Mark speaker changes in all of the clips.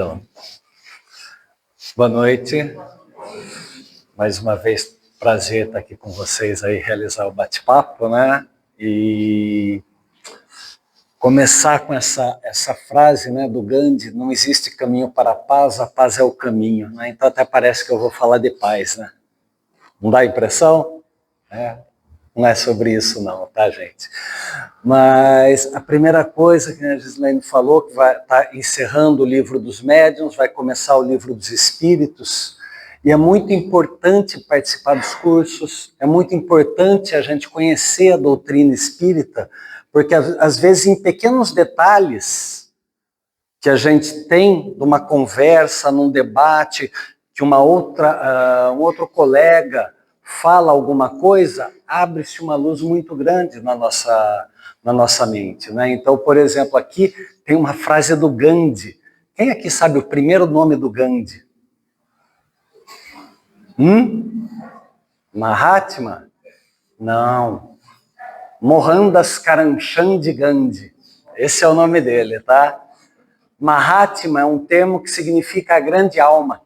Speaker 1: Então, boa noite. Mais uma vez, prazer estar aqui com vocês aí, realizar o bate-papo, né? E começar com essa frase, né, do Gandhi: não existe caminho para a paz é o caminho, né? Então até parece que eu vou falar de paz, né? Não dá impressão? Não é sobre isso não, tá, gente? Mas a primeira coisa que a Gislaine falou, que vai estar encerrando o livro dos médiuns, vai começar o livro dos espíritos, e é muito importante participar dos cursos, é muito importante a gente conhecer a doutrina espírita, porque às vezes em pequenos detalhes que a gente tem numa conversa, num debate, que um outro colega fala alguma coisa, abre-se uma luz muito grande na nossa mente, né? Então, por exemplo, aqui tem uma frase do Gandhi. Quem aqui sabe o primeiro nome do Gandhi? Mahatma? Não. Mohandas Karamchand Gandhi. Esse é o nome dele, tá? Mahatma é um termo que significa a grande alma.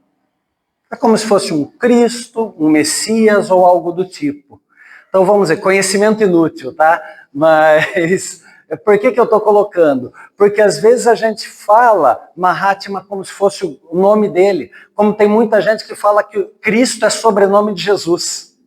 Speaker 1: É como se fosse um Cristo, um Messias ou algo do tipo. Então vamos dizer, conhecimento inútil, tá? Mas por que eu estou colocando? Porque às vezes a gente fala Mahatma como se fosse o nome dele, como tem muita gente que fala que Cristo é sobrenome de Jesus.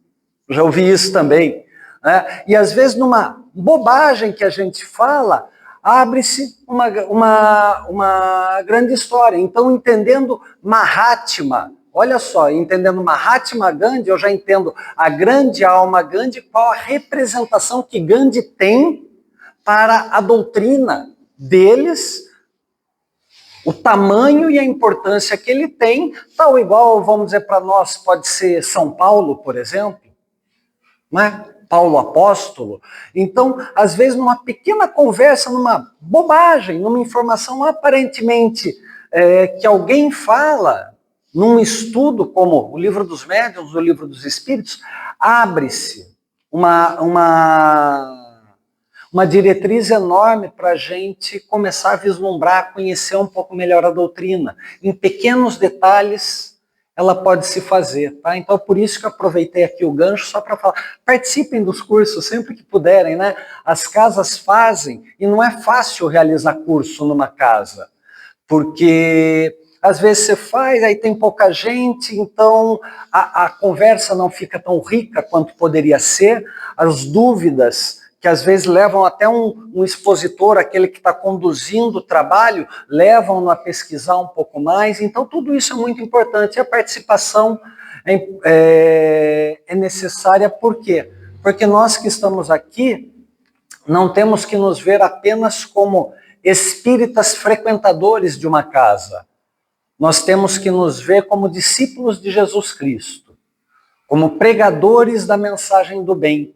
Speaker 1: Já ouvi isso também, né? E às vezes numa bobagem que a gente fala, abre-se uma grande história. Então, entendendo Mahatma, olha só, entendendo Mahatma Gandhi, eu já entendo a grande alma Gandhi, qual a representação que Gandhi tem para a doutrina deles, o tamanho e a importância que ele tem, tal igual, vamos dizer, para nós, pode ser São Paulo, por exemplo, né? Paulo apóstolo. Então, às vezes, numa pequena conversa, numa bobagem, numa informação aparentemente que alguém fala, num estudo como o livro dos médiuns, o livro dos espíritos, abre-se uma diretriz enorme para a gente começar a vislumbrar, conhecer um pouco melhor a doutrina. Em pequenos detalhes, ela pode se fazer, tá? Então, por isso que eu aproveitei aqui o gancho só para falar, participem dos cursos sempre que puderem, né? As casas fazem, e não é fácil realizar curso numa casa, porque às vezes você faz, aí tem pouca gente, então a conversa não fica tão rica quanto poderia ser, as dúvidas que às vezes levam até um expositor, aquele que está conduzindo o trabalho, levam-no a pesquisar um pouco mais. Então, tudo isso é muito importante. E a participação é necessária, por quê? Porque nós que estamos aqui, não temos que nos ver apenas como espíritas frequentadores de uma casa. Nós temos que nos ver como discípulos de Jesus Cristo, como pregadores da mensagem do bem.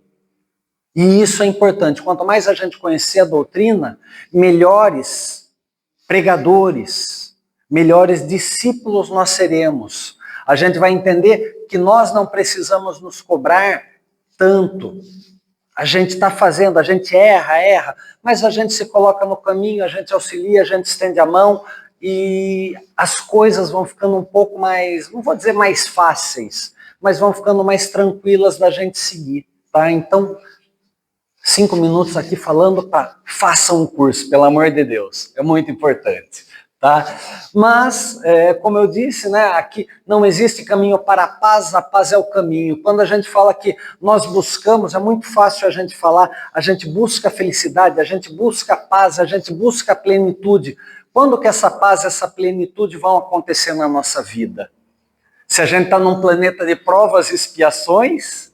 Speaker 1: E isso é importante. Quanto mais a gente conhecer a doutrina, melhores pregadores, melhores discípulos nós seremos. A gente vai entender que nós não precisamos nos cobrar tanto. A gente está fazendo, a gente erra, mas a gente se coloca no caminho, a gente auxilia, a gente estende a mão e as coisas vão ficando um pouco mais, não vou dizer mais fáceis, mas vão ficando mais tranquilas da gente seguir, tá? Então, 5 minutos aqui falando para façam um curso, pelo amor de Deus, é muito importante, tá? Mas, como eu disse, né, aqui não existe caminho para a paz é o caminho. Quando a gente fala que nós buscamos, é muito fácil a gente falar, a gente busca a felicidade, a gente busca a paz, a gente busca a plenitude. Quando que essa paz, essa plenitude vão acontecer na nossa vida? Se a gente está num planeta de provas e expiações,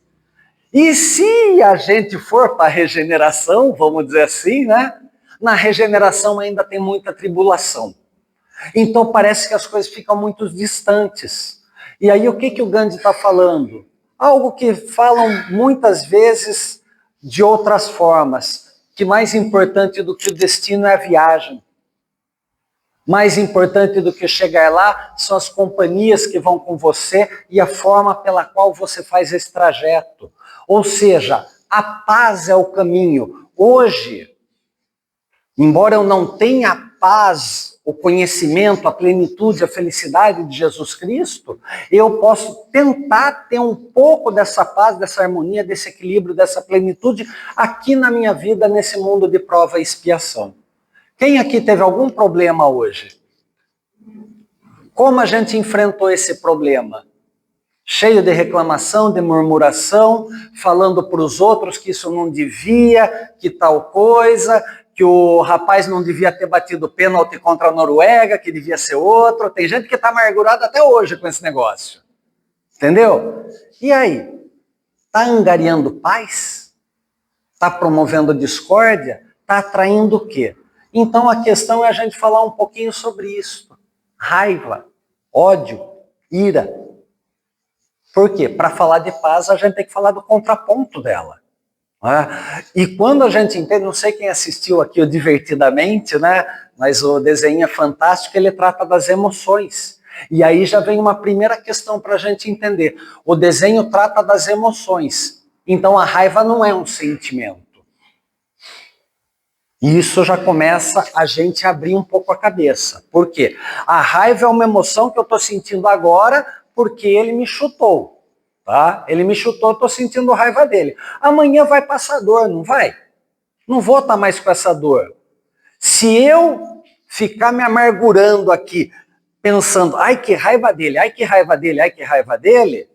Speaker 1: e se a gente for para a regeneração, vamos dizer assim, né? Na regeneração ainda tem muita tribulação. Então parece que as coisas ficam muito distantes. E aí o que o Gandhi está falando? Algo que falam muitas vezes de outras formas, que mais importante do que o destino é a viagem. Mais importante do que chegar lá são as companhias que vão com você e a forma pela qual você faz esse trajeto. Ou seja, a paz é o caminho. Hoje, embora eu não tenha paz o conhecimento, a plenitude, a felicidade de Jesus Cristo, eu posso tentar ter um pouco dessa paz, dessa harmonia, desse equilíbrio, dessa plenitude aqui na minha vida, nesse mundo de prova e expiação. Quem aqui teve algum problema hoje? Como a gente enfrentou esse problema? Cheio de reclamação, de murmuração, falando para os outros que isso não devia, que tal coisa, que o rapaz não devia ter batido pênalti contra a Noruega, que devia ser outro. Tem gente que está amargurada até hoje com esse negócio. Entendeu? E aí? Está angariando paz? Está promovendo discórdia? Está atraindo o quê? Então a questão é a gente falar um pouquinho sobre isso. Raiva, ódio, ira. Por quê? Para falar de paz, a gente tem que falar do contraponto dela. Né? E quando a gente entende, não sei quem assistiu aqui o Divertidamente, né? Mas o desenho é fantástico, ele trata das emoções. E aí já vem uma primeira questão para a gente entender. O desenho trata das emoções. Então a raiva não é um sentimento. E isso já começa a gente abrir um pouco a cabeça. Por quê? A raiva é uma emoção que eu estou sentindo agora porque ele me chutou. Tá? Ele me chutou, eu estou sentindo raiva dele. Amanhã vai passar dor, não vai? Não vou estar mais com essa dor. Se eu ficar me amargurando aqui, pensando, ai que raiva dele, ai que raiva dele, ai que raiva dele,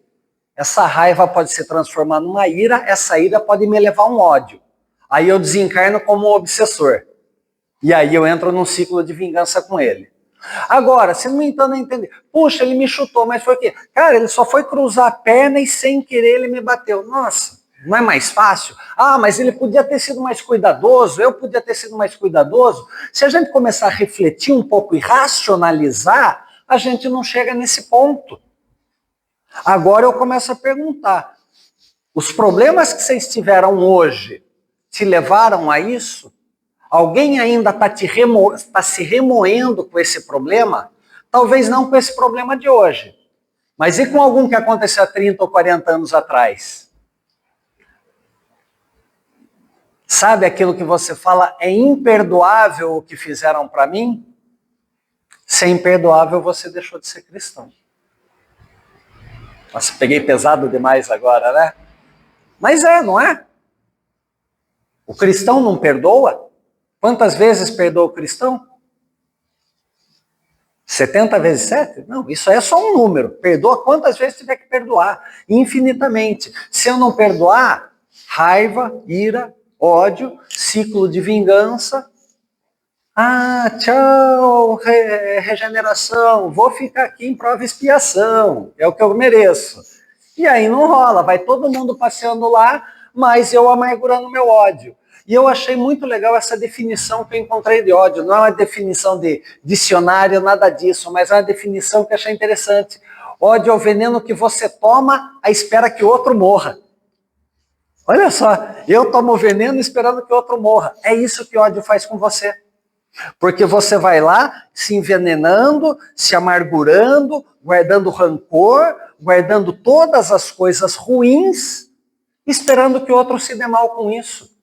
Speaker 1: essa raiva pode se transformar numa ira, essa ira pode me levar a um ódio. Aí eu desencarno como um obsessor. E aí eu entro num ciclo de vingança com ele. Agora, se no entanto entender, puxa, ele me chutou, mas foi o quê? Cara, ele só foi cruzar a perna e sem querer ele me bateu. Nossa, não é mais fácil? Ah, mas ele podia ter sido mais cuidadoso, eu podia ter sido mais cuidadoso. Se a gente começar a refletir um pouco e racionalizar, a gente não chega nesse ponto. Agora eu começo a perguntar, os problemas que vocês tiveram hoje te levaram a isso? Alguém ainda está se remoendo com esse problema? Talvez não com esse problema de hoje. Mas e com algum que aconteceu há 30 ou 40 anos atrás? Sabe aquilo que você fala, é imperdoável o que fizeram para mim? Se é imperdoável, você deixou de ser cristão. Nossa, peguei pesado demais agora, né? Mas não é? O cristão não perdoa? Quantas vezes perdoa o cristão? 70 vezes 7? Não, isso é só um número. Perdoa quantas vezes tiver que perdoar. Infinitamente. Se eu não perdoar, raiva, ira, ódio, ciclo de vingança. Ah, tchau, regeneração. Vou ficar aqui em prova e expiação. É o que eu mereço. E aí não rola. Vai todo mundo passeando lá, mas eu amargurando meu ódio. E eu achei muito legal essa definição que eu encontrei de ódio. Não é uma definição de dicionário, nada disso, mas é uma definição que eu achei interessante. Ódio é o veneno que você toma à espera que o outro morra. Olha só, eu tomo veneno esperando que o outro morra. É isso que o ódio faz com você. Porque você vai lá se envenenando, se amargurando, guardando rancor, guardando todas as coisas ruins, esperando que o outro se dê mal com isso.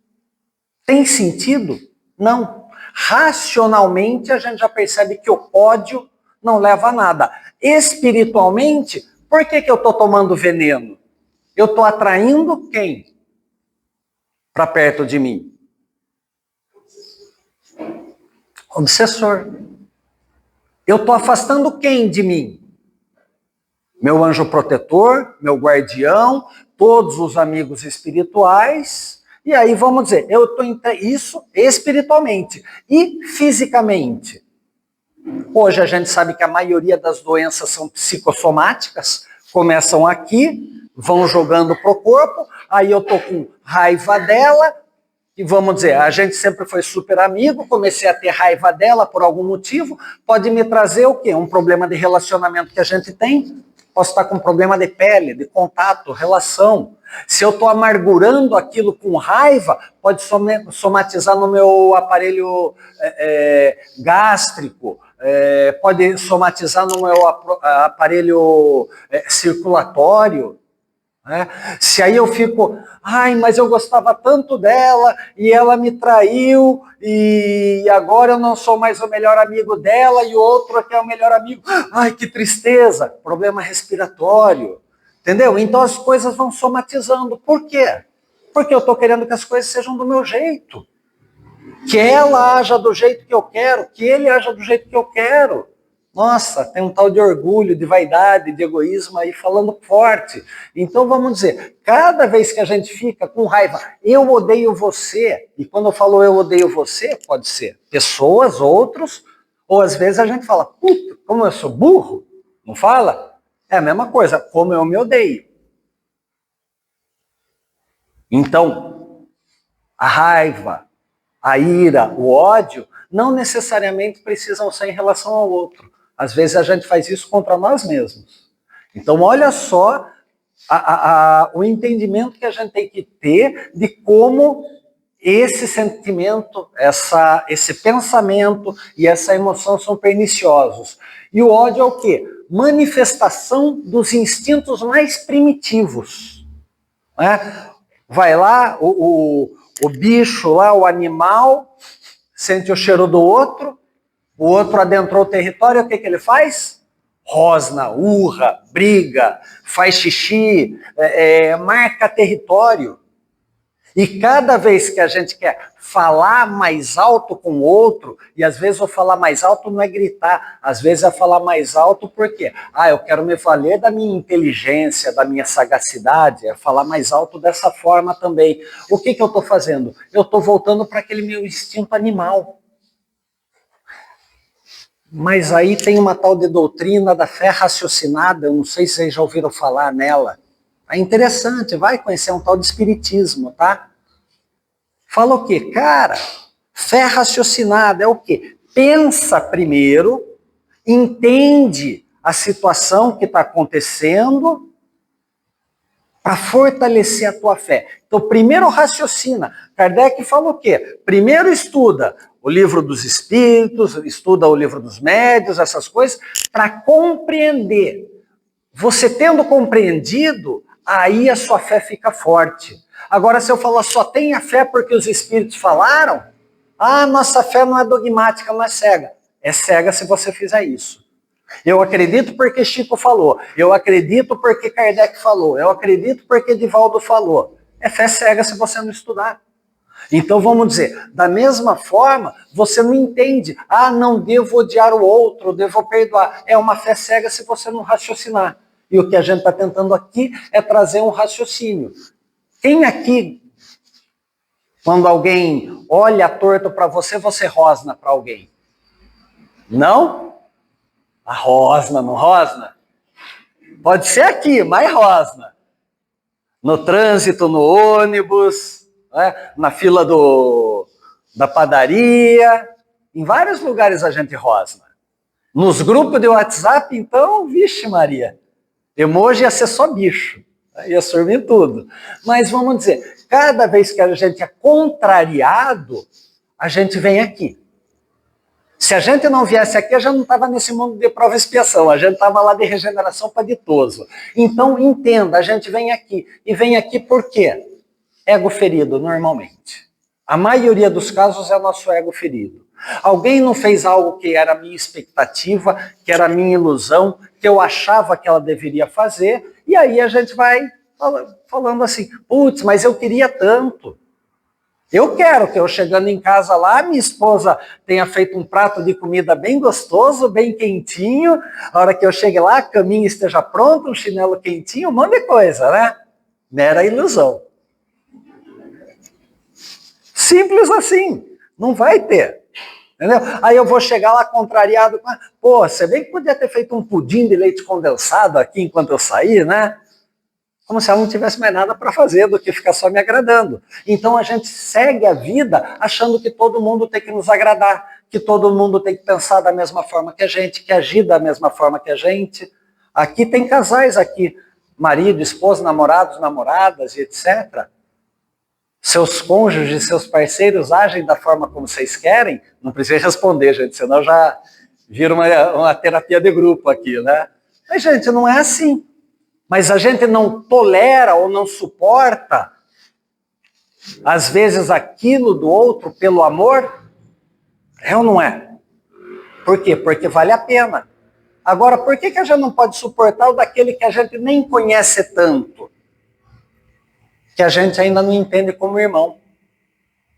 Speaker 1: Tem sentido? Não. Racionalmente, a gente já percebe que o ódio não leva a nada. Espiritualmente, por que eu estou tomando veneno? Eu estou atraindo quem para perto de mim? Obsessor. Eu estou afastando quem de mim? Meu anjo protetor, meu guardião, todos os amigos espirituais. E aí vamos dizer, eu estou isso espiritualmente e fisicamente. Hoje a gente sabe que a maioria das doenças são psicossomáticas, começam aqui, vão jogando pro corpo, aí eu tô com raiva dela, e vamos dizer, a gente sempre foi super amigo, comecei a ter raiva dela por algum motivo, pode me trazer o quê? Um problema de relacionamento que a gente tem, posso estar com um problema de pele, de contato, relação. Se eu estou amargurando aquilo com raiva, pode somatizar no meu aparelho gástrico, pode somatizar no meu aparelho circulatório. né? Se aí eu fico, ai, mas eu gostava tanto dela e ela me traiu e agora eu não sou mais o melhor amigo dela e o outro aqui é o melhor amigo. Ai, que tristeza, problema respiratório, entendeu? Então as coisas vão somatizando. Por quê? Porque eu estou querendo que as coisas sejam do meu jeito. Que ela haja do jeito que eu quero, que ele haja do jeito que eu quero. Nossa, tem um tal de orgulho, de vaidade, de egoísmo aí falando forte. Então vamos dizer, cada vez que a gente fica com raiva, eu odeio você, e quando eu falo eu odeio você, pode ser pessoas, outros, ou às vezes a gente fala, puta, como eu sou burro, não fala? É a mesma coisa, como eu me odeio. Então, a raiva, a ira, o ódio, não necessariamente precisam ser em relação ao outro. Às vezes a gente faz isso contra nós mesmos. Então, olha só o entendimento que a gente tem que ter de como esse sentimento, esse pensamento e essa emoção são perniciosos. E o ódio é o quê? Manifestação dos instintos mais primitivos. Né? Vai lá, o bicho lá, o animal, sente o cheiro do outro, o outro adentrou o território, o que ele faz? Rosna, urra, briga, faz xixi, marca território. E cada vez que a gente quer falar mais alto com o outro, e às vezes o falar mais alto não é gritar, às vezes é falar mais alto porque, eu quero me valer da minha inteligência, da minha sagacidade, é falar mais alto dessa forma também. O que eu estou fazendo? Eu estou voltando para aquele meu instinto animal. Mas aí tem uma tal de doutrina da fé raciocinada, eu não sei se vocês já ouviram falar nela. É interessante, vai conhecer um tal de espiritismo, tá? Fala o quê? Cara, fé raciocinada é o quê? Pensa primeiro, entende a situação que está acontecendo para fortalecer a tua fé. Então, primeiro raciocina. Kardec fala o quê? Primeiro estuda o livro dos espíritos, estuda o livro dos médios, essas coisas, para compreender. Você tendo compreendido, aí a sua fé fica forte. Agora, se eu falar só tenha fé porque os espíritos falaram, nossa fé não é dogmática, não é cega. É cega se você fizer isso. Eu acredito porque Chico falou, eu acredito porque Kardec falou, eu acredito porque Divaldo falou. É fé cega se você não estudar. Então vamos dizer, da mesma forma, você não entende, não devo odiar o outro, devo perdoar. É uma fé cega se você não raciocinar. E o que a gente está tentando aqui é trazer um raciocínio. Quem aqui, quando alguém olha torto para você, você rosna para alguém? Não? A rosna, não rosna? Pode ser aqui, mas rosna. No trânsito, no ônibus, né? Na fila da padaria, em vários lugares a gente rosna. Nos grupos de WhatsApp, então, vixe Maria, emoji ia ser só bicho, ia sorrir tudo. Mas vamos dizer, cada vez que a gente é contrariado, a gente vem aqui. Se a gente não viesse aqui, a gente não estava nesse mundo de prova e expiação, a gente estava lá de regeneração para ditoso. Então, entenda, a gente vem aqui. E vem aqui por quê? Ego ferido, normalmente. A maioria dos casos é nosso ego ferido. Alguém não fez algo que era a minha expectativa, que era a minha ilusão, que eu achava que ela deveria fazer, e aí a gente vai falando assim, putz, mas eu queria tanto. Eu quero que eu chegando em casa lá, minha esposa tenha feito um prato de comida bem gostoso, bem quentinho, a hora que eu chegue lá, a caminha esteja pronta, um chinelo quentinho, um monte de coisa, né? Mera ilusão. Simples assim, não vai ter. Entendeu? Aí eu vou chegar lá contrariado, você bem que podia ter feito um pudim de leite condensado aqui enquanto eu saí, né? Como se ela não tivesse mais nada para fazer do que ficar só me agradando. Então a gente segue a vida achando que todo mundo tem que nos agradar, que todo mundo tem que pensar da mesma forma que a gente, que agir da mesma forma que a gente. Aqui tem casais aqui, marido, esposa, namorados, namoradas e etc. Seus cônjuges, seus parceiros agem da forma como vocês querem? Não precisa responder, gente, senão já vira uma terapia de grupo aqui, né? Mas, gente, não é assim. Mas a gente não tolera ou não suporta, às vezes, aquilo do outro pelo amor? É ou não é? Por quê? Porque vale a pena. Agora, por que a gente não pode suportar o daquele que a gente nem conhece tanto? Que a gente ainda não entende como irmão.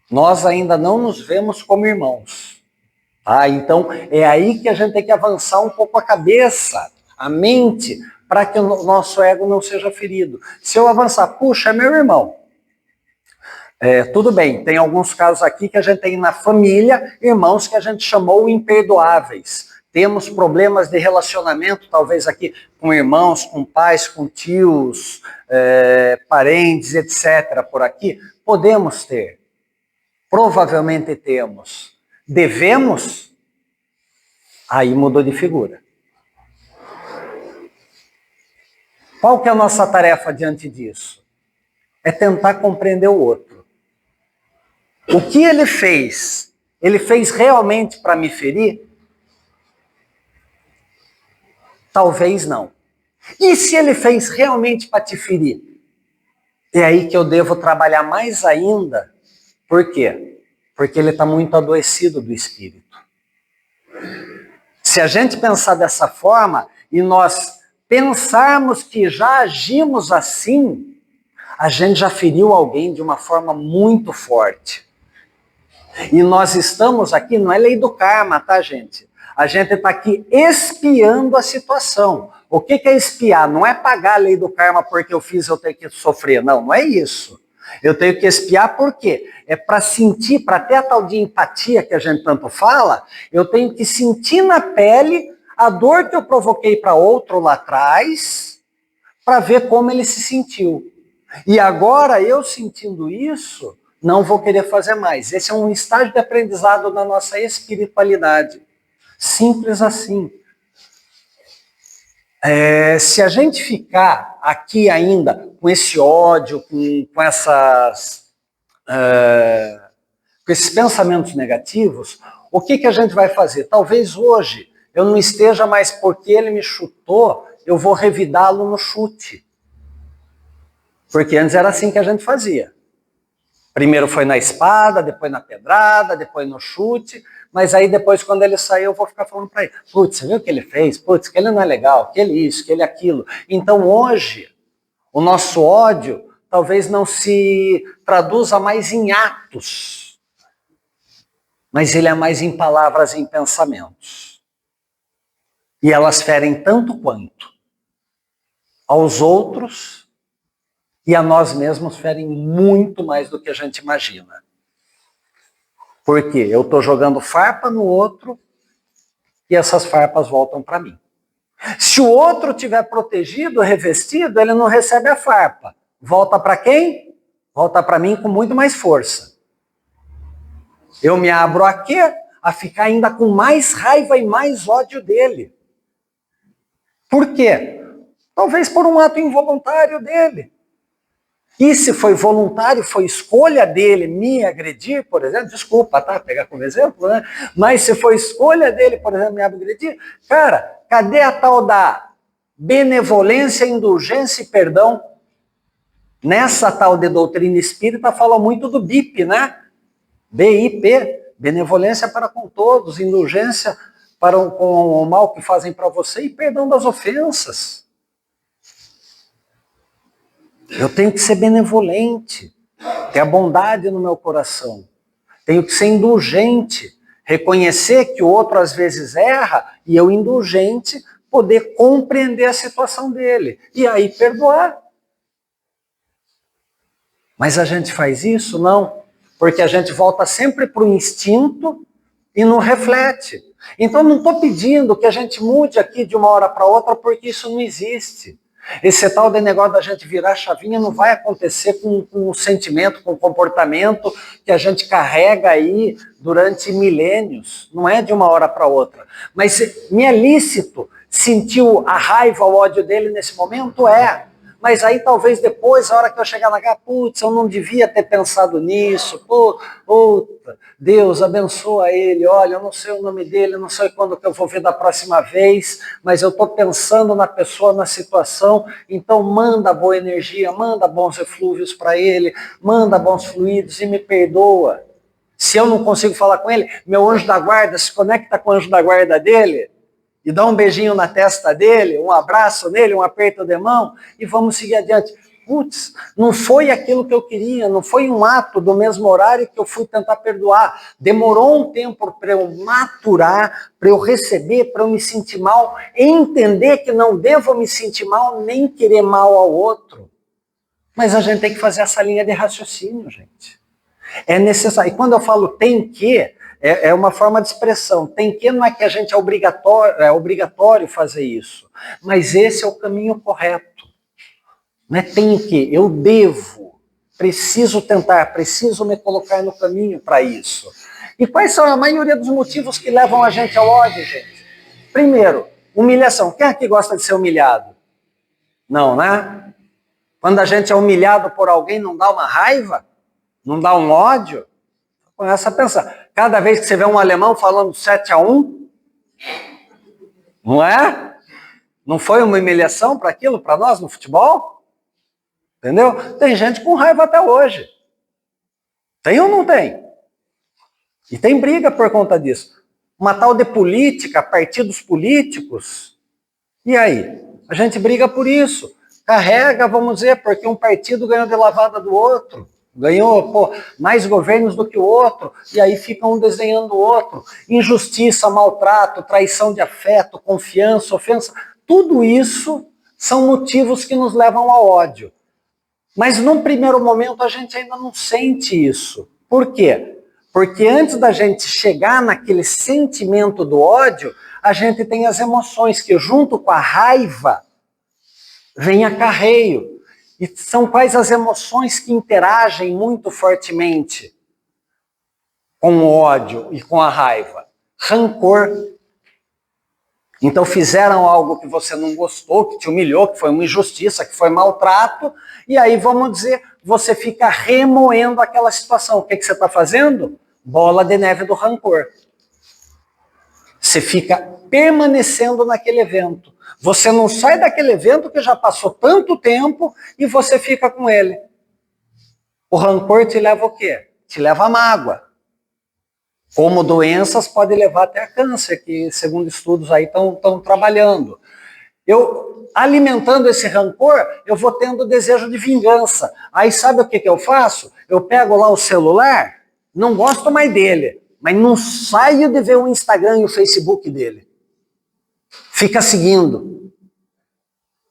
Speaker 1: Nós ainda não nos vemos como irmãos. Então, é aí que a gente tem que avançar um pouco a cabeça, a mente, para que o nosso ego não seja ferido. Se eu avançar, puxa, é meu irmão. Tudo bem, tem alguns casos aqui que a gente tem na família, irmãos que a gente chamou imperdoáveis. Temos problemas de relacionamento, talvez aqui com irmãos, com pais, com tios, parentes, etc. por aqui. Podemos ter. Provavelmente temos. Devemos? Aí mudou de figura. Qual que é a nossa tarefa diante disso? É tentar compreender o outro. O que ele fez realmente para me ferir? Talvez não. E se ele fez realmente para te ferir? É aí que eu devo trabalhar mais ainda. Por quê? Porque ele está muito adoecido do espírito. Se a gente pensar dessa forma e nós pensarmos que já agimos assim, a gente já feriu alguém de uma forma muito forte. E nós estamos aqui, não é lei do karma, tá, gente? A gente está aqui espiando a situação. O que é espiar? Não é pagar a lei do karma porque eu fiz, eu tenho que sofrer. Não, não é isso. Eu tenho que espiar por quê? É para sentir, para ter a tal de empatia que a gente tanto fala, eu tenho que sentir na pele a dor que eu provoquei para outro lá atrás, para ver como ele se sentiu. E agora, eu sentindo isso, não vou querer fazer mais. Esse é um estágio de aprendizado na nossa espiritualidade. Simples assim. Se a gente ficar aqui ainda com esse ódio, com esses pensamentos negativos, o que a gente vai fazer? Talvez hoje eu não esteja mais porque ele me chutou, eu vou revidá-lo no chute. Porque antes era assim que a gente fazia. Primeiro foi na espada, depois na pedrada, depois no chute, mas aí depois quando ele sair eu vou ficar falando para ele, putz, você viu o que ele fez? Putz, que ele não é legal, que ele isso, que ele aquilo. Então hoje, o nosso ódio talvez não se traduza mais em atos, mas ele é mais em palavras e em pensamentos. E elas ferem tanto quanto aos outros e a nós mesmos ferem muito mais do que a gente imagina. Por quê? Eu estou jogando farpa no outro e essas farpas voltam para mim. Se o outro estiver protegido, revestido, ele não recebe a farpa. Volta para quem? Volta para mim com muito mais força. Eu me abro a quê? A ficar ainda com mais raiva e mais ódio dele. Por quê? Talvez por um ato involuntário dele. E se foi voluntário, foi escolha dele me agredir, por exemplo, desculpa, tá? Pegar como exemplo, né? Mas se foi escolha dele, por exemplo, me agredir, cara, cadê a tal da benevolência, indulgência e perdão? Nessa tal de doutrina espírita fala muito do BIP, né? BIP, benevolência para com todos, indulgência para com o mal que fazem para você e perdão das ofensas. Eu tenho que ser benevolente, ter a bondade no meu coração. Tenho que ser indulgente, reconhecer que o outro às vezes erra e eu, indulgente, poder compreender a situação dele. E aí perdoar. Mas a gente faz isso? Não. Porque a gente volta sempre para o instinto e não reflete. Então não estou pedindo que a gente mude aqui de uma hora para outra porque isso não existe. Esse tal de negócio da gente virar a chavinha não vai acontecer com o sentimento, com o comportamento que a gente carrega aí durante milênios. Não é de uma hora para outra. Mas me é lícito sentir a raiva, o ódio dele nesse momento? É. mas aí talvez depois, a hora que eu chegar na casa, putz, eu não devia ter pensado nisso, Deus abençoa ele, olha, eu não sei o nome dele, eu não sei quando que eu vou ver da próxima vez, mas eu estou pensando na pessoa, na situação, então manda boa energia, manda bons eflúvios para ele, manda bons fluidos e me perdoa. Se eu não consigo falar com ele, meu anjo da guarda se conecta com o anjo da guarda dele, e dá um beijinho na testa dele, um abraço nele, um aperto de mão, e vamos seguir adiante. Putz, não foi aquilo que eu queria, não foi um ato do mesmo horário que eu fui tentar perdoar. Demorou um tempo para eu maturar, para eu receber, para eu me sentir mal, entender que não devo me sentir mal, nem querer mal ao outro. Mas a gente tem que fazer essa linha de raciocínio, gente. É necessário. E quando eu falo tem que, é uma forma de expressão. Tem que não é que a gente é obrigatório fazer isso, mas esse é o caminho correto. Não é tem que, eu devo, preciso tentar, preciso me colocar no caminho para isso. E quais são a maioria dos motivos que levam a gente ao ódio, gente? Primeiro, humilhação. Quem aqui gosta de ser humilhado? Não, né? Quando a gente é humilhado por alguém, não dá uma raiva? Não dá um ódio? Começa a pensar. Cada vez que você vê um alemão falando 7-1, não é? Não foi uma humilhação para aquilo, para nós no futebol? Entendeu? Tem gente com raiva até hoje. Tem ou não tem? E tem briga por conta disso. Uma tal de política, partidos políticos. E aí? A gente briga por isso. Carrega, vamos dizer, porque um partido ganhou de lavada do outro. Ganhou mais governos do que o outro, e aí fica um desenhando o outro. Injustiça, maltrato, traição de afeto, confiança, ofensa, tudo isso são motivos que nos levam ao ódio. Mas num primeiro momento a gente ainda não sente isso. Por quê? Porque antes da gente chegar naquele sentimento do ódio, a gente tem as emoções, que junto com a raiva vem acarreio. E são quais as emoções que interagem muito fortemente com o ódio e com a raiva? Rancor. Então fizeram algo que você não gostou, que te humilhou, que foi uma injustiça, que foi maltrato, e aí, vamos dizer, você fica remoendo aquela situação. O que você está fazendo? Bola de neve do rancor. Você fica permanecendo naquele evento. Você não sai daquele evento que já passou tanto tempo e você fica com ele. O rancor te leva o quê? Te leva a mágoa. Como doenças pode levar até a câncer, que segundo estudos aí estão trabalhando. Eu, alimentando esse rancor, eu vou tendo desejo de vingança. Aí sabe o que eu faço? Eu pego lá o celular, não gosto mais dele, mas não saio de ver o Instagram e o Facebook dele. Fica seguindo.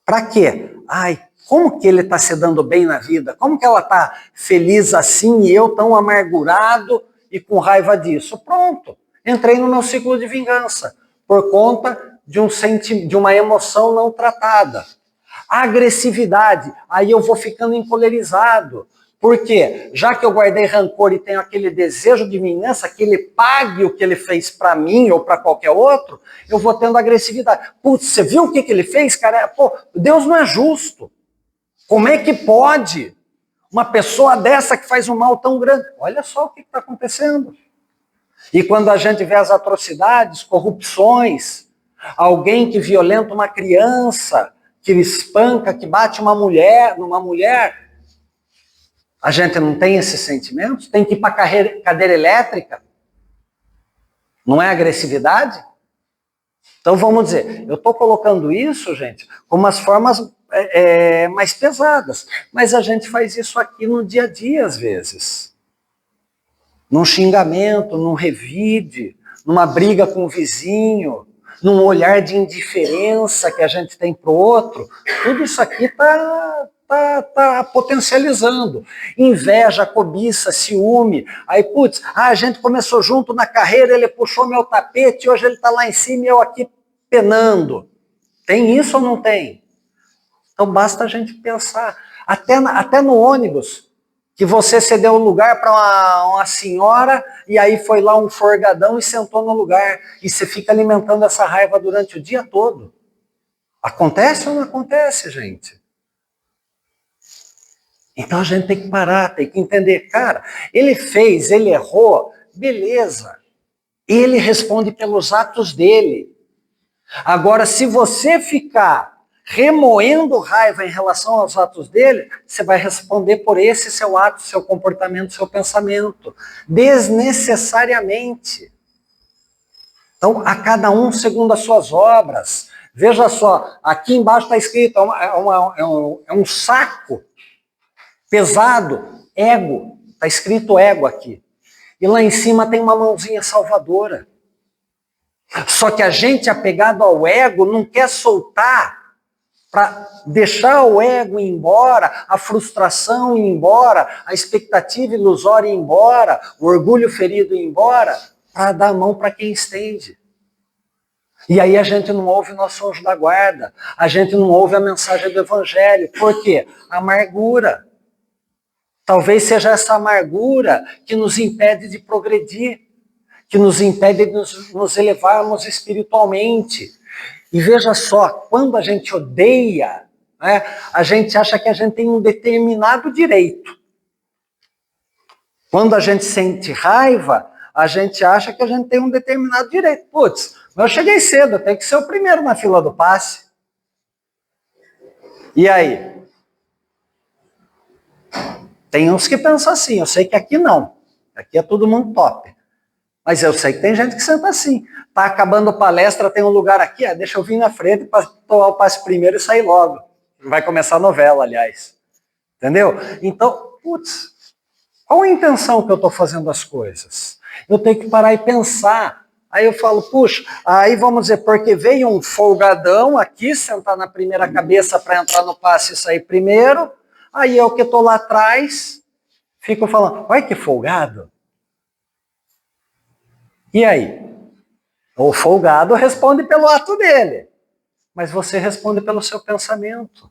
Speaker 1: Para quê? Ai, como que ele está se dando bem na vida? Como que ela está feliz assim e eu tão amargurado e com raiva disso? Pronto, entrei no meu ciclo de vingança, por conta de uma emoção não tratada. A agressividade, aí eu vou ficando encolerizado. Por quê? Já que eu guardei rancor e tenho aquele desejo de vingança, que ele pague o que ele fez para mim ou para qualquer outro, eu vou tendo agressividade. Putz, você viu o que ele fez, cara? Pô, Deus não é justo. Como é que pode uma pessoa dessa que faz um mal tão grande? Olha só o que está acontecendo. E quando a gente vê as atrocidades, corrupções, alguém que violenta uma criança, que espanca, que bate numa mulher, a gente não tem esses sentimentos? Tem que ir para a cadeira elétrica? Não é agressividade? Então vamos dizer, eu estou colocando isso, gente, como as formas mais pesadas. Mas a gente faz isso aqui no dia a dia, às vezes. Num xingamento, num revide, numa briga com o vizinho, num olhar de indiferença que a gente tem para o outro. Tudo isso aqui está potencializando. Inveja, cobiça, ciúme. Aí, putz, a gente começou junto na carreira, ele puxou meu tapete, hoje ele está lá em cima e eu aqui penando. Tem isso ou não tem? Então basta a gente pensar. Até no ônibus, que você cedeu o lugar para uma senhora e aí foi lá um forgadão e sentou no lugar. E você fica alimentando essa raiva durante o dia todo. Acontece ou não acontece, gente? Então a gente tem que parar, tem que entender, cara, ele fez, ele errou, beleza. Ele responde pelos atos dele. Agora, se você ficar remoendo raiva em relação aos atos dele, você vai responder por esse seu ato, seu comportamento, seu pensamento, desnecessariamente. Então, a cada um segundo as suas obras. Veja só, aqui embaixo está escrito, é um saco pesado, ego, está escrito ego aqui. E lá em cima tem uma mãozinha salvadora. Só que a gente, apegado ao ego, não quer soltar para deixar o ego ir embora, a frustração ir embora, a expectativa ilusória ir embora, o orgulho ferido ir embora, para dar a mão para quem estende. E aí a gente não ouve o nosso anjo da guarda, a gente não ouve a mensagem do evangelho. Por quê? Amargura. Talvez seja essa amargura que nos impede de progredir, que nos impede de nos elevarmos espiritualmente. E veja só, quando a gente odeia, né, a gente acha que a gente tem um determinado direito. Quando a gente sente raiva, a gente acha que a gente tem um determinado direito. Putz, eu cheguei cedo, eu tenho que ser o primeiro na fila do passe. E aí? Tem uns que pensam assim, eu sei que aqui não. Aqui é todo mundo top. Mas eu sei que tem gente que senta assim. Tá acabando a palestra, tem um lugar aqui, deixa eu vir na frente para tomar o passe primeiro e sair logo. Vai começar a novela, aliás. Entendeu? Então, putz, qual a intenção que eu estou fazendo as coisas? Eu tenho que parar e pensar. Aí eu falo, puxa, aí vamos dizer, porque veio um folgadão aqui, sentar na primeira cabeça para entrar no passe e sair primeiro, aí eu que estou lá atrás, fico falando, olha que folgado. E aí? O folgado responde pelo ato dele, mas você responde pelo seu pensamento.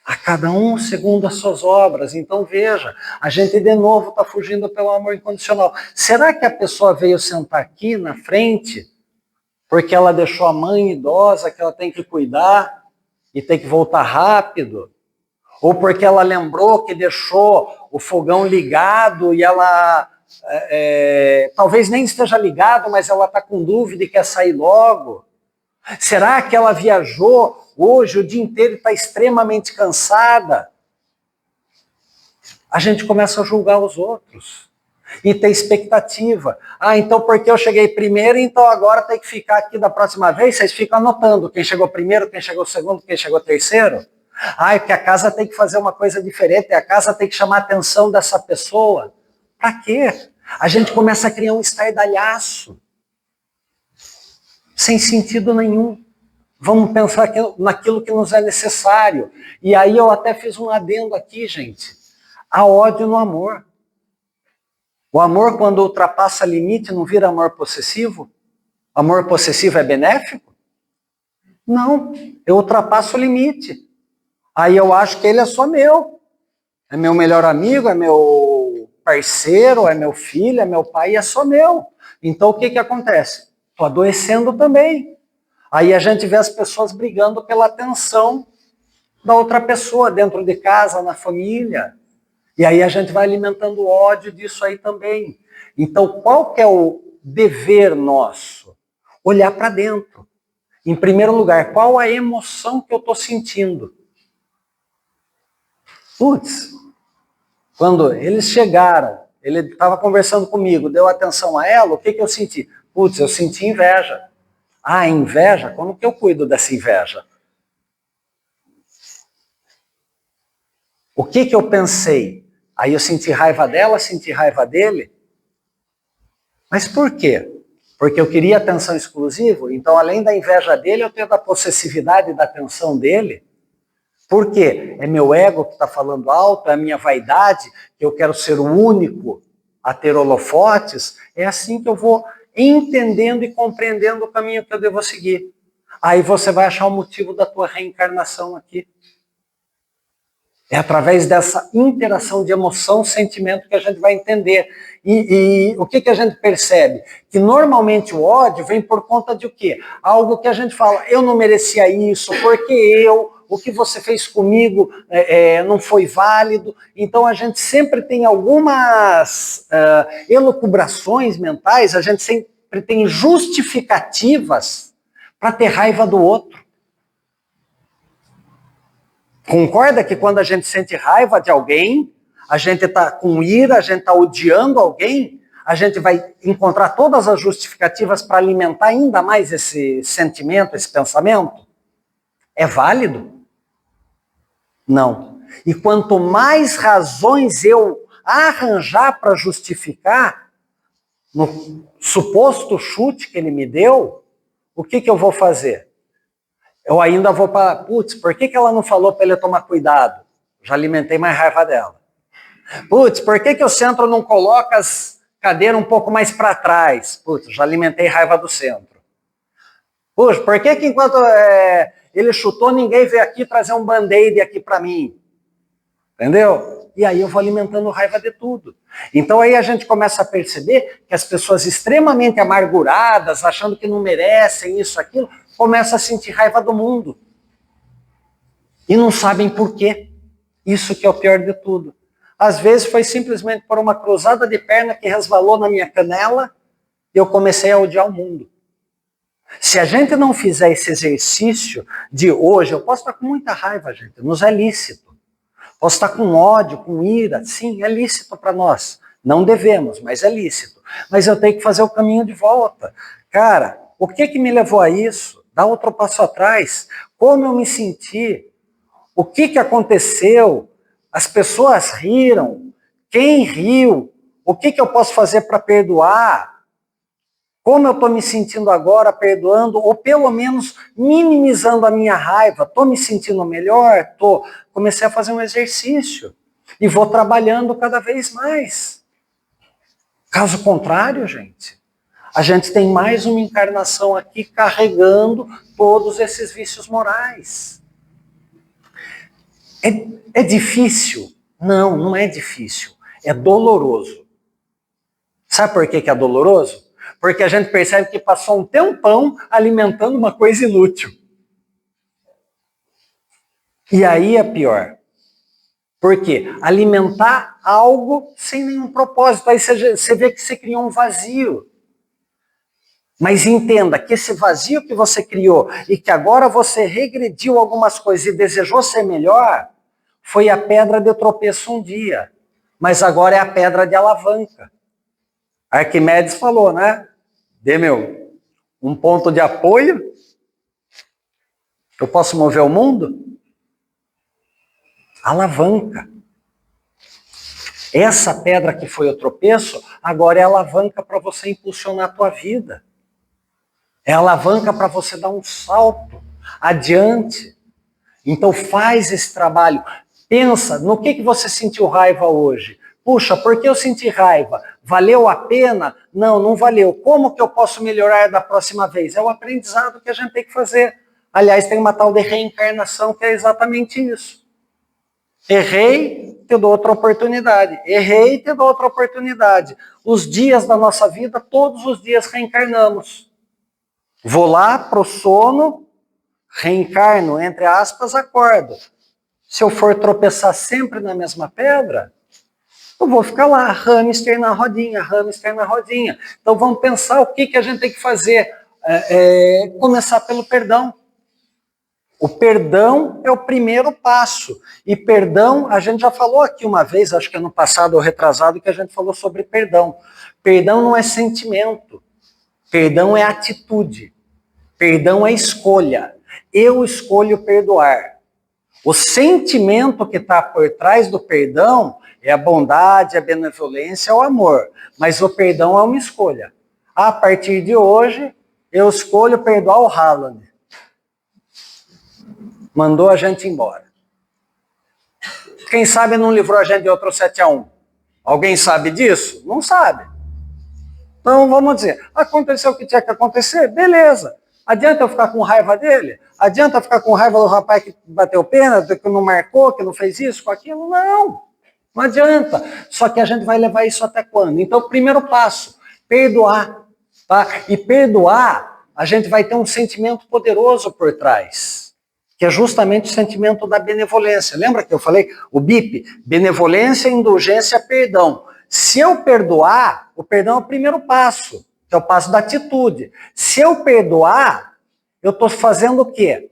Speaker 1: A cada um segundo as suas obras. Então veja, a gente de novo está fugindo pelo amor incondicional. Será que a pessoa veio sentar aqui na frente porque ela deixou a mãe idosa que ela tem que cuidar e tem que voltar rápido? Ou porque ela lembrou que deixou o fogão ligado e ela talvez nem esteja ligado, mas ela está com dúvida e quer sair logo? Será que ela viajou hoje o dia inteiro e está extremamente cansada? A gente começa a julgar os outros e ter expectativa. Então porque eu cheguei primeiro, então agora tem que ficar aqui da próxima vez. Vocês ficam anotando quem chegou primeiro, quem chegou segundo, quem chegou terceiro. Porque a casa tem que fazer uma coisa diferente, a casa tem que chamar a atenção dessa pessoa. Para quê? A gente começa a criar um estardalhaço. Sem sentido nenhum. Vamos pensar naquilo que nos é necessário. E aí eu até fiz um adendo aqui, gente. Há ódio no amor. O amor, quando ultrapassa limite, não vira amor possessivo? Amor possessivo é benéfico? Não, eu ultrapasso o limite. Aí eu acho que ele é só meu. É meu melhor amigo, é meu parceiro, é meu filho, é meu pai, é só meu. Então o que acontece? Estou adoecendo também. Aí a gente vê as pessoas brigando pela atenção da outra pessoa, dentro de casa, na família. E aí a gente vai alimentando ódio disso aí também. Então qual que é o dever nosso? Olhar para dentro. Em primeiro lugar, qual a emoção que eu estou sentindo? Putz, quando eles chegaram, ele estava conversando comigo, deu atenção a ela, o que eu senti? Putz, eu senti inveja. Inveja? Como que eu cuido dessa inveja? O que eu pensei? Aí eu senti raiva dela, senti raiva dele. Mas por quê? Porque eu queria atenção exclusiva? Então, além da inveja dele, eu tenho da possessividade da atenção dele? Por quê? É meu ego que está falando alto, é a minha vaidade, que eu quero ser o único a ter holofotes? É assim que eu vou entendendo e compreendendo o caminho que eu devo seguir. Aí você vai achar o motivo da tua reencarnação aqui. É através dessa interação de emoção, sentimento que a gente vai entender. E o que a gente percebe? Que normalmente o ódio vem por conta de o quê? Algo que a gente fala, eu não merecia isso, porque eu, o que você fez comigo não foi válido. Então a gente sempre tem algumas elucubrações mentais, a gente sempre tem justificativas para ter raiva do outro. Concorda que quando a gente sente raiva de alguém, a gente está com ira, a gente está odiando alguém, a gente vai encontrar todas as justificativas para alimentar ainda mais esse sentimento, esse pensamento? É válido? Não. E quanto mais razões eu arranjar para justificar, no suposto chute que ele me deu, o que eu vou fazer? Eu ainda vou para, putz, por que ela não falou para ele tomar cuidado? Já alimentei mais raiva dela. Putz, por que o centro não coloca as cadeiras um pouco mais para trás? Putz, já alimentei raiva do centro. Puxa, por que enquanto ele chutou, ninguém veio aqui trazer um band-aid aqui para mim? Entendeu? E aí eu vou alimentando raiva de tudo. Então aí a gente começa a perceber que as pessoas extremamente amarguradas, achando que não merecem isso, aquilo, começam a sentir raiva do mundo. E não sabem por quê. Isso que é o pior de tudo. Às vezes foi simplesmente por uma cruzada de perna que resvalou na minha canela e eu comecei a odiar o mundo. Se a gente não fizer esse exercício de hoje, eu posso estar com muita raiva, gente, nos é lícito. Posso estar com ódio, com ira, sim, é lícito para nós. Não devemos, mas é lícito. Mas eu tenho que fazer o caminho de volta. Cara, o que me levou a isso? Dá outro passo atrás. Como eu me senti? O que aconteceu? As pessoas riram? Quem riu? O que eu posso fazer para perdoar? Como eu estou me sentindo agora perdoando, ou pelo menos minimizando a minha raiva? Estou me sentindo melhor? Tô. Comecei a fazer um exercício e vou trabalhando cada vez mais. Caso contrário, gente, a gente tem mais uma encarnação aqui carregando todos esses vícios morais. É difícil? Não, não é difícil. É doloroso. Sabe por que é doloroso? Porque a gente percebe que passou um tempão alimentando uma coisa inútil. E aí é pior. Por quê? Alimentar algo sem nenhum propósito. Aí você vê que você criou um vazio. Mas entenda que esse vazio que você criou e que agora você regrediu algumas coisas e desejou ser melhor, foi a pedra de tropeço um dia. Mas agora é a pedra de alavanca. Arquimedes falou, né? Um ponto de apoio. Eu posso mover o mundo? Alavanca. Essa pedra que foi o tropeço, agora é alavanca para você impulsionar a tua vida. É alavanca para você dar um salto adiante. Então faz esse trabalho. Pensa no que você sentiu raiva hoje. Puxa, por que eu senti raiva? Valeu a pena? Não, não valeu. Como que eu posso melhorar da próxima vez? É o aprendizado que a gente tem que fazer. Aliás, tem uma tal de reencarnação que é exatamente isso. Errei, te dou outra oportunidade. Errei, te dou outra oportunidade. Os dias da nossa vida, todos os dias reencarnamos. Vou lá pro sono, reencarno, entre aspas, acordo. Se eu for tropeçar sempre na mesma pedra, eu vou ficar lá, hamster na rodinha, hamster na rodinha. Então vamos pensar o que a gente tem que fazer. Começar pelo perdão. O perdão é o primeiro passo. E perdão, a gente já falou aqui uma vez, acho que ano passado ou retrasado, que a gente falou sobre perdão. Perdão não é sentimento. Perdão é atitude. Perdão é escolha. Eu escolho perdoar. O sentimento que está por trás do perdão é a bondade, a benevolência, o amor. Mas o perdão é uma escolha. A partir de hoje, eu escolho perdoar o Haaland. Mandou a gente embora. Quem sabe não livrou a gente de outro 7-1? Alguém sabe disso? Não sabe. Então vamos dizer, aconteceu o que tinha que acontecer? Beleza. Adianta eu ficar com raiva dele? Adianta ficar com raiva do rapaz que bateu pênalti, que não marcou, que não fez isso, com aquilo? Não. Não adianta. Só que a gente vai levar isso até quando? Então, primeiro passo, perdoar. Tá? E perdoar, a gente vai ter um sentimento poderoso por trás. que é justamente o sentimento da benevolência. Lembra que eu falei? O BIP, benevolência, indulgência, perdão. Se eu perdoar, o perdão é o primeiro passo, que é o passo da atitude. Se eu perdoar, eu estou fazendo o quê?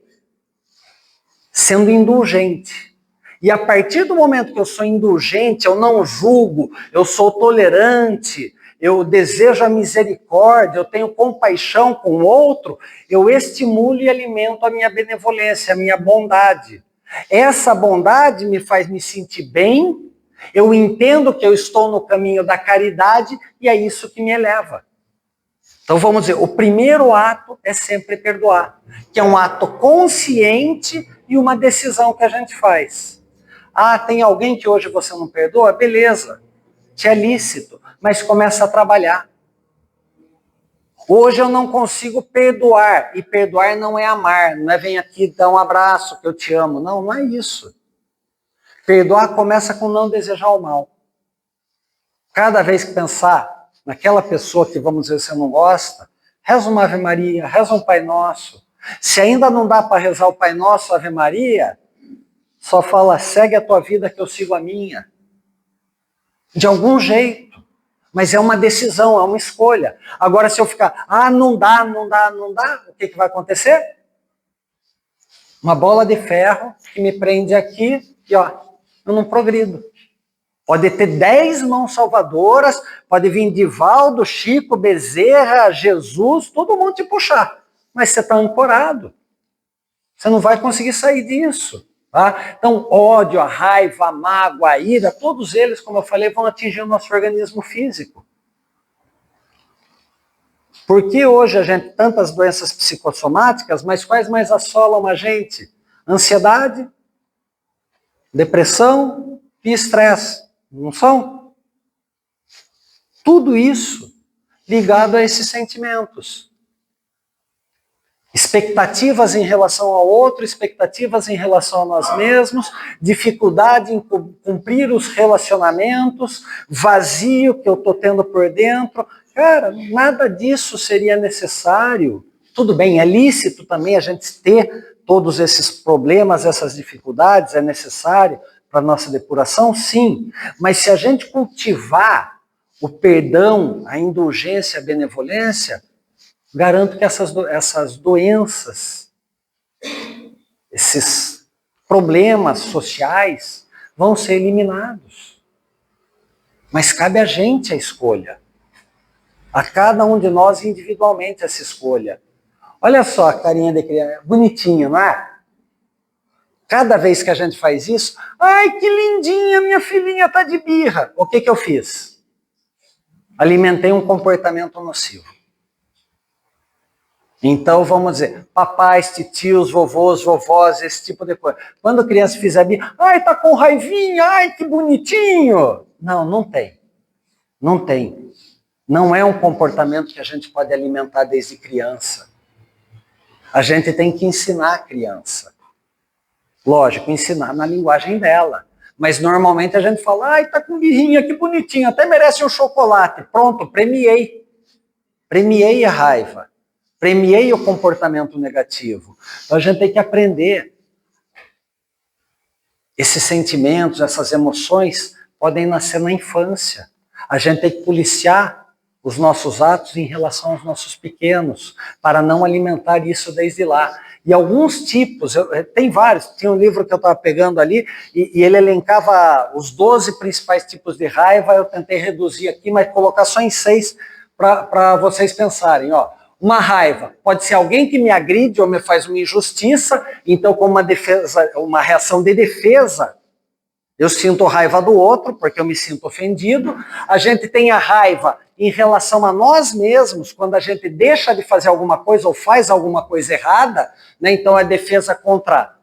Speaker 1: Sendo indulgente. E a partir do momento que eu sou indulgente, eu não julgo, eu sou tolerante, eu desejo a misericórdia, eu tenho compaixão com o outro, eu estimulo e alimento a minha benevolência, a minha bondade. Essa bondade me faz me sentir bem, eu entendo que eu estou no caminho da caridade e é isso que me eleva. Então vamos dizer, o primeiro ato é sempre perdoar, que é um ato consciente e uma decisão que a gente faz. Ah, tem alguém que hoje você não perdoa? Beleza, te é lícito, mas começa a trabalhar. Hoje eu não consigo perdoar, e perdoar não é amar, não é vem aqui dar um abraço que eu te amo, não, não é isso. Perdoar começa com não desejar o mal. Cada vez que pensar naquela pessoa que, vamos dizer, você não gosta, reza uma Ave Maria, reza um Pai Nosso. Se ainda não dá para rezar o Pai Nosso, Ave Maria, só fala, segue a tua vida que eu sigo a minha. De algum jeito. Mas é uma decisão, é uma escolha. Agora, se eu ficar, não dá, o que vai acontecer? Uma bola de ferro que me prende aqui e, ó, eu não progrido. Pode ter 10 mãos salvadoras, pode vir Divaldo, Chico, Bezerra, Jesus, todo mundo te puxar. Mas você está ancorado. Você não vai conseguir sair disso. Tá? Então, ódio, a raiva, a mágoa, a ira, todos eles, como eu falei, vão atingir o nosso organismo físico. Por que hoje a gente tem tantas doenças psicossomáticas, mas quais mais assolam a gente? Ansiedade, depressão e estresse. Não são? Tudo isso ligado a esses sentimentos. Expectativas em relação ao outro, expectativas em relação a nós mesmos, dificuldade em cumprir os relacionamentos, vazio que eu estou tendo por dentro. Cara, nada disso seria necessário. Tudo bem, é lícito também a gente ter todos esses problemas, essas dificuldades, é necessário para a nossa depuração? Sim. Mas se a gente cultivar o perdão, a indulgência, a benevolência, garanto que essas doenças, esses problemas sociais vão ser eliminados. Mas cabe a gente a escolha. A cada um de nós individualmente essa escolha. Olha só a carinha de criança, bonitinho, não é? Cada vez que a gente faz isso, ai que lindinha, minha filhinha está de birra. O que eu fiz? Alimentei um comportamento nocivo. Então, vamos dizer, papais, titios, vovôs, vovós, esse tipo de coisa. Quando a criança fizer birra, ai, tá com raivinha, ai, que bonitinho. Não, não tem. Não tem. Não é um comportamento que a gente pode alimentar desde criança. A gente tem que ensinar a criança. Lógico, ensinar na linguagem dela. Mas normalmente a gente fala, ai, tá com birrinha, que bonitinho, até merece um chocolate. Pronto, premiei. Premiei a raiva. Premiei o comportamento negativo. Então a gente tem que aprender. Esses sentimentos, essas emoções podem nascer na infância. A gente tem que policiar os nossos atos em relação aos nossos pequenos, para não alimentar isso desde lá. E alguns tipos, tem vários, tinha um livro que eu estava pegando ali, e ele elencava os 12 principais tipos de raiva, eu tentei reduzir aqui, mas colocar só em 6 para vocês pensarem. Ó, uma raiva pode ser alguém que me agride ou me faz uma injustiça, então como uma defesa, uma reação de defesa, eu sinto raiva do outro, porque eu me sinto ofendido. A gente tem a raiva em relação a nós mesmos, quando a gente deixa de fazer alguma coisa ou faz alguma coisa errada, né? Então é defesa contra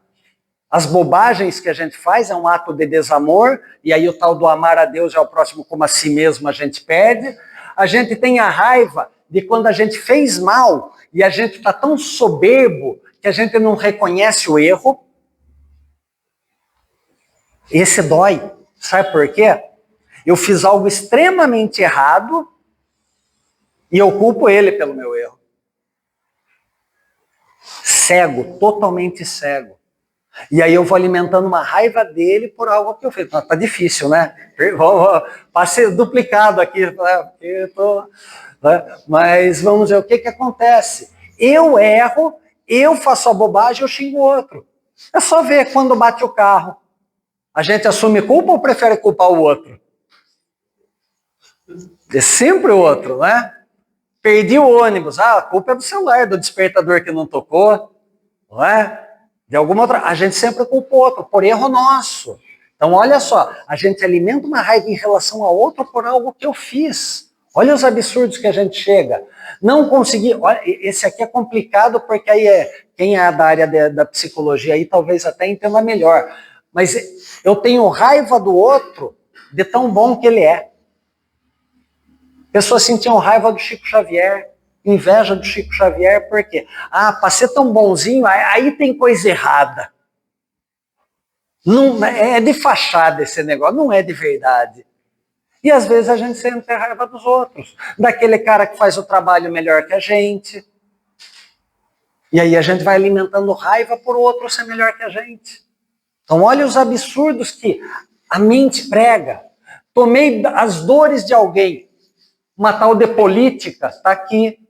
Speaker 1: as bobagens que a gente faz, é um ato de desamor, e aí o tal do amar a Deus e ao próximo como a si mesmo a gente perde. A gente tem a raiva de quando a gente fez mal e a gente está tão soberbo que a gente não reconhece o erro. Esse dói. Sabe por quê? Eu fiz algo extremamente errado e eu culpo ele pelo meu erro. Cego, totalmente cego. E aí eu vou alimentando uma raiva dele por algo que eu fiz. Tá difícil, né? Passei duplicado aqui, né? Mas vamos ver o que acontece. Eu erro, eu faço a bobagem, eu xingo o outro. É só ver quando bate o carro. A gente assume culpa ou prefere culpar o outro? É sempre o outro, né? Perdi o ônibus. Ah, a culpa é do celular, do despertador que não tocou, não é? De alguma outra. A gente sempre culpa o outro, por erro nosso. Então, olha só, a gente alimenta uma raiva em relação ao outro por algo que eu fiz. Olha os absurdos que a gente chega. Não consegui. Olha, esse aqui é complicado porque aí quem é da área da psicologia aí talvez até entenda melhor. Mas eu tenho raiva do outro de tão bom que ele é. Pessoas sentiam raiva do Chico Xavier, inveja do Chico Xavier, por quê? Ah, para ser tão bonzinho, aí tem coisa errada. Não, é de fachada esse negócio, não é de verdade. E às vezes a gente sente raiva dos outros, daquele cara que faz o trabalho melhor que a gente. E aí a gente vai alimentando raiva por outro ser melhor que a gente. Então olha os absurdos que a mente prega. Tomei as dores de alguém, uma tal de política, está aqui.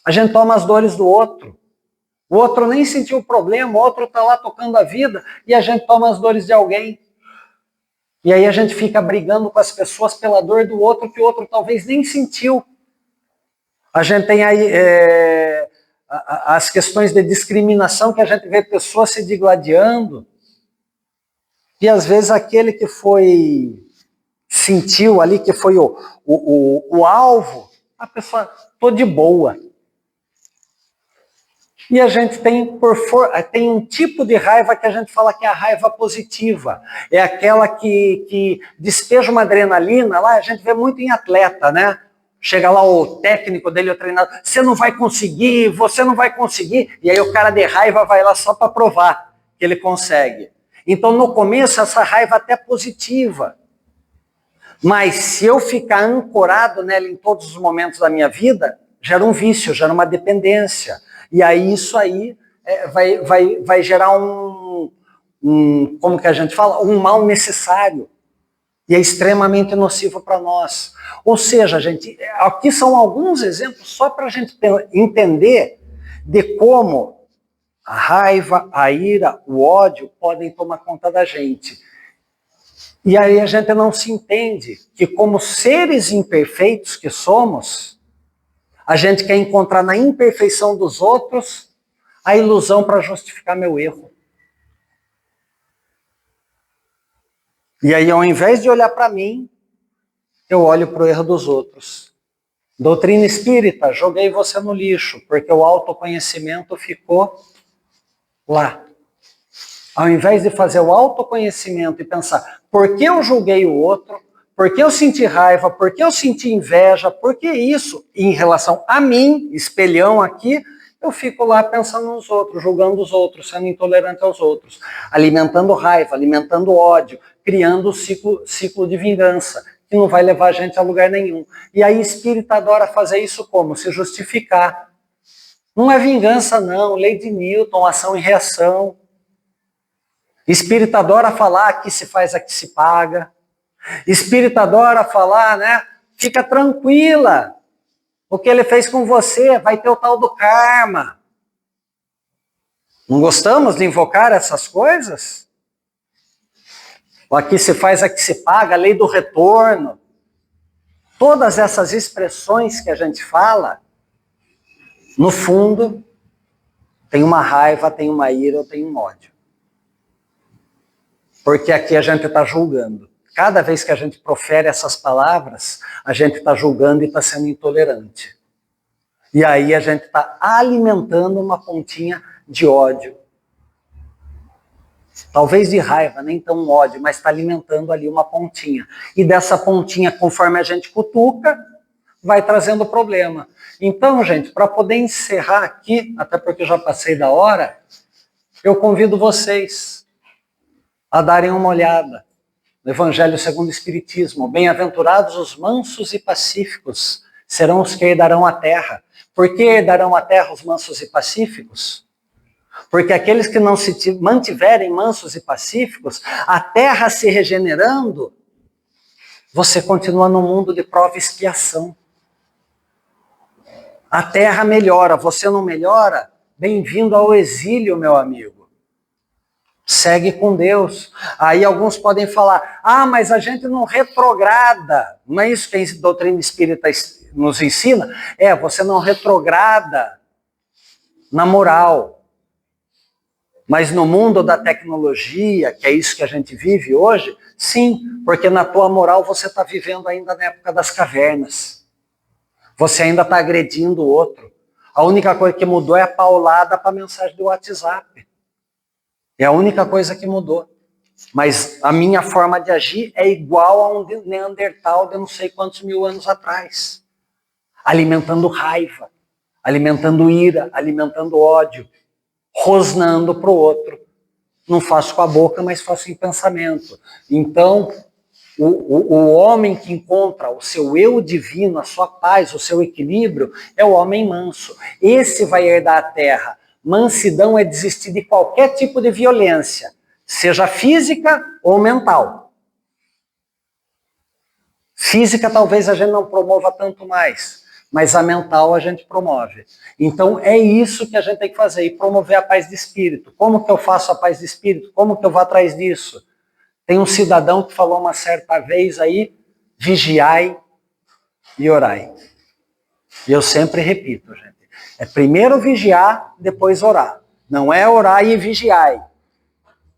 Speaker 1: A gente toma as dores do outro. O outro nem sentiu o problema, o outro está lá tocando a vida e a gente toma as dores de alguém. E aí a gente fica brigando com as pessoas pela dor do outro que o outro talvez nem sentiu. A gente tem aí as questões de discriminação, que a gente vê pessoas se digladiando. E às vezes aquele que sentiu ali, que foi o alvo, a pessoa, tô de boa. E a gente tem um tipo de raiva que a gente fala que é a raiva positiva. É aquela que despeja uma adrenalina, lá a gente vê muito em atleta, né? Chega lá o técnico dele, o treinador, você não vai conseguir, você não vai conseguir. E aí o cara de raiva vai lá só para provar que ele consegue. Então no começo essa raiva até é positiva. Mas se eu ficar ancorado nela em todos os momentos da minha vida, gera um vício, gera uma dependência. E aí isso aí vai gerar como que a gente fala? Um mal necessário. E é extremamente nocivo para nós. Ou seja, gente, aqui são alguns exemplos só para a gente entender de como a raiva, a ira, o ódio podem tomar conta da gente. E aí a gente não se entende que como seres imperfeitos que somos, a gente quer encontrar na imperfeição dos outros a ilusão para justificar meu erro. E aí, ao invés de olhar para mim, eu olho para o erro dos outros. Doutrina espírita, joguei você no lixo, porque o autoconhecimento ficou lá. Ao invés de fazer o autoconhecimento e pensar, por que eu julguei o outro? Por que eu senti raiva? Por que eu senti inveja? Por que isso? Em relação a mim, espelhão aqui, eu fico lá pensando nos outros, julgando os outros, sendo intolerante aos outros, alimentando raiva, alimentando ódio, criando o ciclo de vingança, que não vai levar a gente a lugar nenhum. E aí espírita adora fazer isso como? Se justificar. Não é vingança não, lei de Newton, ação e reação. Espírita adora falar aqui se faz, aqui se paga. Espírita adora falar, né? Fica tranquila. O que ele fez com você vai ter o tal do karma. Não gostamos de invocar essas coisas? O aqui se faz, aqui se paga, a lei do retorno. Todas essas expressões que a gente fala, no fundo, tem uma raiva, tem uma ira ou tem um ódio. Porque aqui a gente está julgando. Cada vez que a gente profere essas palavras, a gente está julgando e está sendo intolerante. E aí a gente está alimentando uma pontinha de ódio. Talvez de raiva, nem tão ódio, mas está alimentando ali uma pontinha. E dessa pontinha, conforme a gente cutuca, vai trazendo problema. Então, gente, para poder encerrar aqui, até porque eu já passei da hora, eu convido vocês a darem uma olhada no Evangelho segundo o Espiritismo. Bem-aventurados os mansos e pacíficos, serão os que herdarão a terra. Por que herdarão a terra os mansos e pacíficos? Porque aqueles que não se mantiverem mansos e pacíficos, a terra se regenerando, você continua no mundo de prova e expiação. A terra melhora, você não melhora? Bem-vindo ao exílio, meu amigo. Segue com Deus. Aí alguns podem falar, mas a gente não retrograda. Não é isso que a doutrina espírita nos ensina? Você não retrograda na moral. Mas no mundo da tecnologia, que é isso que a gente vive hoje, sim, porque na tua moral você está vivendo ainda na época das cavernas. Você ainda está agredindo o outro. A única coisa que mudou é a paulada para a mensagem do WhatsApp. É a única coisa que mudou. Mas a minha forma de agir é igual a um Neandertal de não sei quantos mil anos atrás. Alimentando raiva, alimentando ira, alimentando ódio, rosnando para o outro. Não faço com a boca, mas faço em pensamento. Então, o homem que encontra o seu eu divino, a sua paz, o seu equilíbrio, é o homem manso. Esse vai herdar a terra. Mansidão é desistir de qualquer tipo de violência, seja física ou mental. Física talvez a gente não promova tanto mais, mas a mental a gente promove. Então é isso que a gente tem que fazer, e promover a paz de espírito. Como que eu faço a paz de espírito? Como que eu vou atrás disso? Tem um cidadão que falou uma certa vez aí, vigiai e orai. E eu sempre repito, gente. É primeiro vigiar, depois orar. Não é orar e vigiai.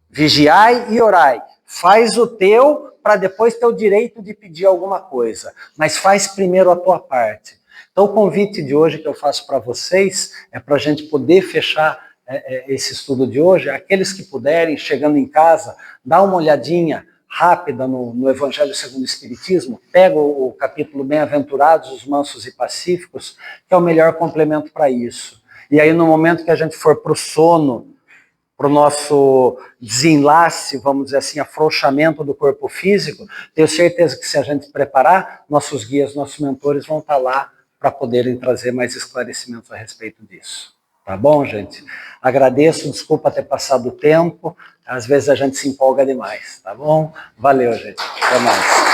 Speaker 1: Vigiai e orai. Faz o teu para depois ter o direito de pedir alguma coisa. Mas faz primeiro a tua parte. Então o convite de hoje que eu faço para vocês é para a gente poder fechar esse estudo de hoje. Aqueles que puderem, chegando em casa, dá uma olhadinha rápida no Evangelho segundo o Espiritismo, pega o capítulo Bem-aventurados, os mansos e pacíficos, que é o melhor complemento para isso. E aí no momento que a gente for para o sono, para o nosso desenlace, vamos dizer assim, afrouxamento do corpo físico, tenho certeza que se a gente preparar, nossos guias, nossos mentores vão estar lá para poderem trazer mais esclarecimentos a respeito disso. Tá bom, gente? Agradeço, desculpa ter passado o tempo, às vezes a gente se empolga demais, tá bom? Valeu, gente. Até mais.